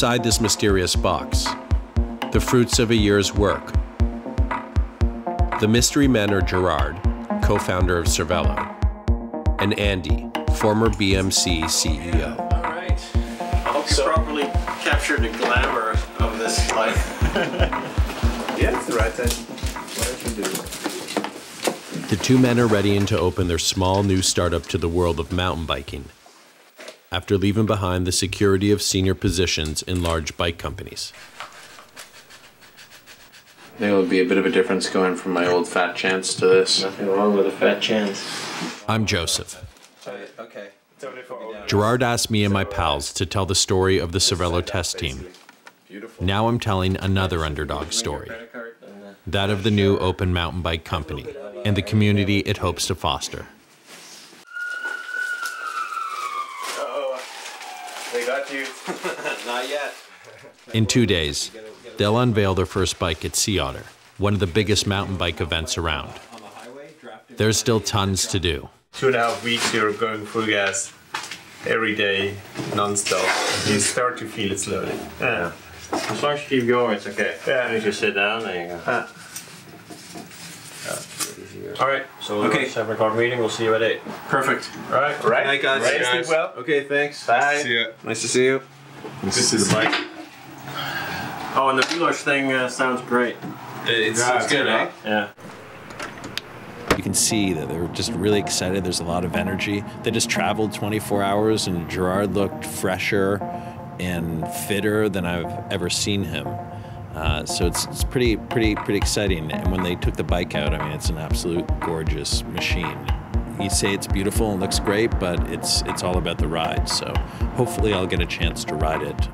Inside this mysterious box, the fruits of a year's work. The mystery men are Gerard, co-founder of Cervelo, and Andy, former BMC CEO. All right. I hope you properly captured the glamour of this life. Yeah, it's the right time. What I can do. The two men are readying to open their small new startup to the world of mountain biking, after leaving behind the security of senior positions in large bike companies. I think it would be a bit of a difference going from my old fat chance to this. Nothing wrong with a fat chance. I'm Joseph. Okay. Gerard asked me and my pals to tell the story of the Cervelo test team. Now I'm telling another underdog story, that of the new open mountain bike company and the community it hopes to foster. They got you. Not yet. In 2 days, they'll unveil their first bike at Sea Otter, one of the biggest mountain bike events around. There's still tons to do. 2.5 weeks you're going full gas every day, non-stop. You start to feel it slowly. Yeah. As long as you keep going, it's okay. Yeah. You just sit down, there you go. All right, so Okay. 7 o'clock meeting, we'll see you at 8. Perfect. All right. All right. Night, guys. Right, sleep well. Okay, thanks. Bye. See ya. Nice to see you. Good to see the bike. Oh, and the wheelers thing sounds great. It's good, eh? Yeah. You can see that they're just really excited. There's a lot of energy. They just traveled 24 hours and Gerard looked fresher and fitter than I've ever seen him. So it's pretty exciting. And when they took the bike out, I mean, it's an absolute gorgeous machine. You say it's beautiful and looks great, but it's all about the ride. So hopefully I'll get a chance to ride it.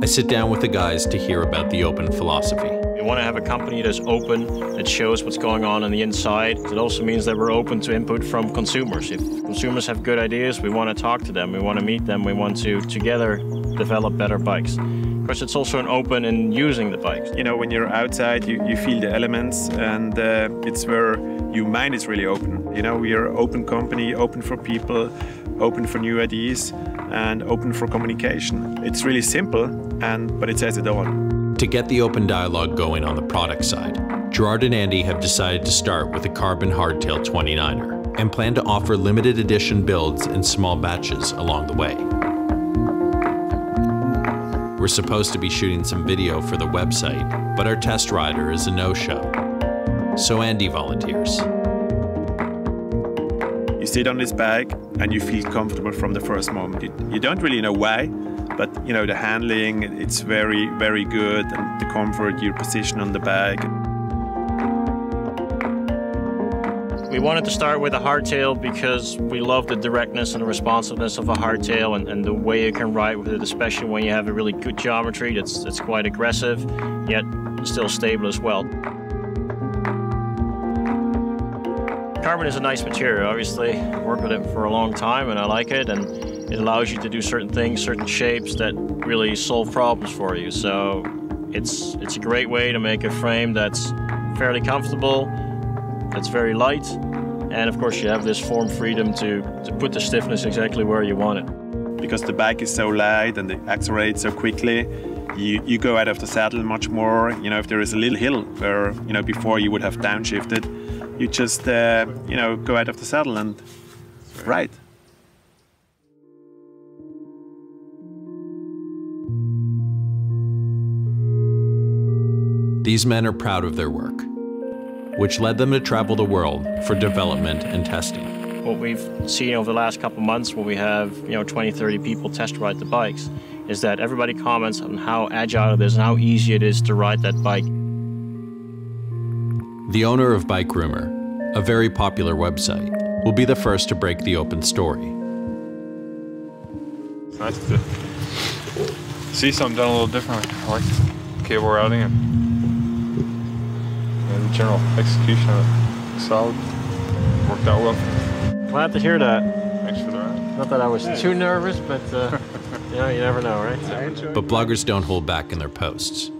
I sit down with the guys to hear about the open philosophy. We want to have a company that's open, that shows what's going on the inside. It also means that we're open to input from consumers. If consumers have good ideas, we want to talk to them, we want to meet them, we want to together develop better bikes. Of course, it's also an open in using the bikes. You know, when you're outside, you feel the elements, and it's where your mind is really open. You know, we are an open company, open for people, open for new ideas, and open for communication. It's really simple, but it says it all. To get the open dialogue going on the product side, Gerard and Andy have decided to start with a carbon hardtail 29er and plan to offer limited edition builds in small batches along the way. We're supposed to be shooting some video for the website, but our test rider is a no-show. So Andy volunteers. You sit on this bike and you feel comfortable from the first moment. You don't really know why, but you know, the handling, it's very, very good, and the comfort, your position on the bike. We wanted to start with a hardtail because we love the directness and the responsiveness of a hardtail and the way you can ride with it, especially when you have a really good geometry that's quite aggressive, yet still stable as well. Carbon is a nice material, obviously. I've worked with it for a long time and I like it, and it allows you to do certain things, certain shapes that really solve problems for you. So it's a great way to make a frame that's fairly comfortable, that's very light, and of course you have this form freedom to put the stiffness exactly where you want it. Because the bike is so light and it accelerates so quickly, you go out of the saddle much more. You know, if there is a little hill where, you know, before you would have downshifted, you just, you know, go out of the saddle and ride. These men are proud of their work, which led them to travel the world for development and testing. What we've seen over the last couple of months when we have 20, 30 people test ride the bikes is that everybody comments on how agile it is and how easy it is to ride that bike. The owner of Bike Rumor, a very popular website, will be the first to break the open story. It's nice to see something done a little differently. I like cable routing and the general execution of it. Solid. Worked out well. Glad to hear that. Thanks for the ride. Not that I was too nervous, but you never know, right? But bloggers don't hold back in their posts,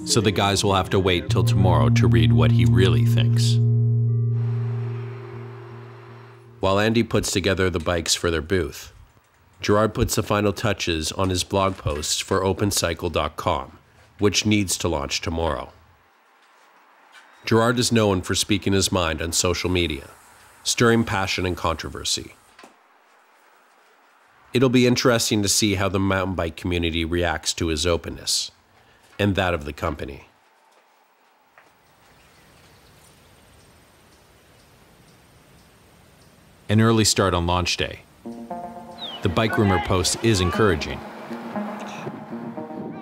so the guys will have to wait till tomorrow to read what he really thinks. While Andy puts together the bikes for their booth, Gerard puts the final touches on his blog posts for opencycle.com, which needs to launch tomorrow. Gerard is known for speaking his mind on social media, stirring passion and controversy. It'll be interesting to see how the mountain bike community reacts to his openness, and that of the company. An early start on launch day. The bike rumor post is encouraging,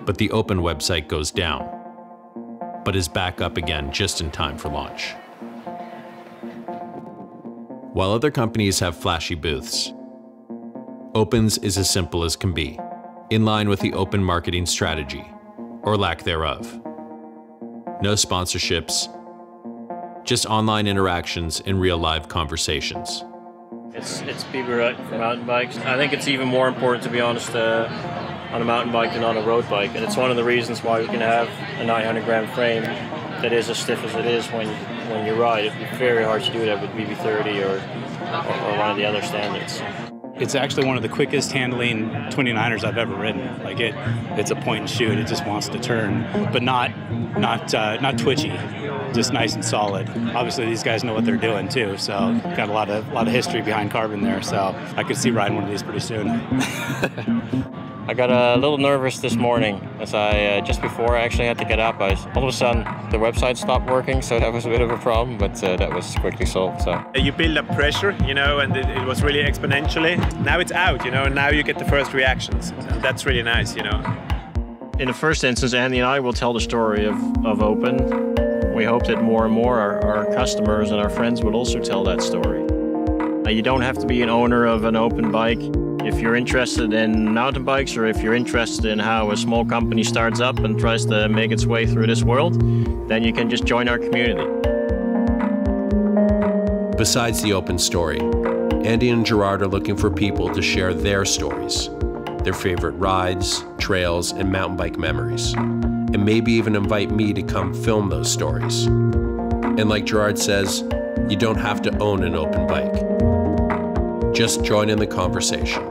but the Open website goes down, but is back up again just in time for launch. While other companies have flashy booths, Open's is as simple as can be, in line with the Open marketing strategy, or lack thereof. No sponsorships, just online interactions and real live conversations. It's people for mountain bikes. I think it's even more important, to be honest, on a mountain bike than on a road bike, and it's one of the reasons why we can have a 900-gram frame that is as stiff as it is when you ride. It'd be very hard to do that with BB30 or one of the other standards. It's actually one of the quickest handling 29ers I've ever ridden. Like it's a point and shoot. It just wants to turn, but not twitchy. Just nice and solid. Obviously, these guys know what they're doing too. So got a lot of history behind carbon there. So I could see riding one of these pretty soon. I got a little nervous this morning as I just before I actually had to get up. All of a sudden the website stopped working, so that was a bit of a problem, but that was quickly solved. So you build up pressure, and it was really exponentially. Now it's out, and now you get the first reactions. That's really nice, In the first instance, Andy and I will tell the story of Open. We hope that more and more our customers and our friends will also tell that story. You don't have to be an owner of an Open bike. If you're interested in mountain bikes, or if you're interested in how a small company starts up and tries to make its way through this world, then you can just join our community. Besides the Open story, Andy and Gerard are looking for people to share their stories, their favorite rides, trails, and mountain bike memories, and maybe even invite me to come film those stories. And like Gerard says, you don't have to own an Open bike. Just join in the conversation.